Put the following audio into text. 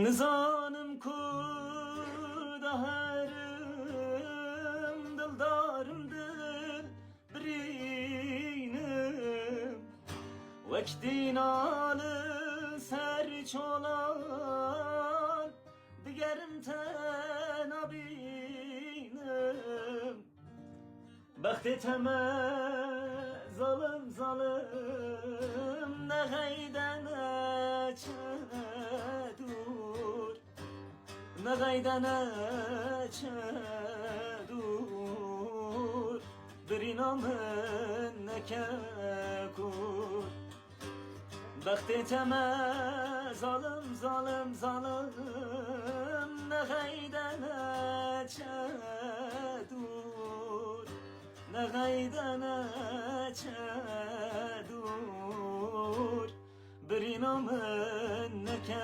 Nizanım kurda herim dildarım dil birinim Vektin alı serç olan digerim tenabinim Bekteteme zalim zalim ne gayden dur ne gayden dur bir inamın ne kekur Bekteteme zalim zalim zalim ne gayden dur ne gayden dur bir inamın ne kekur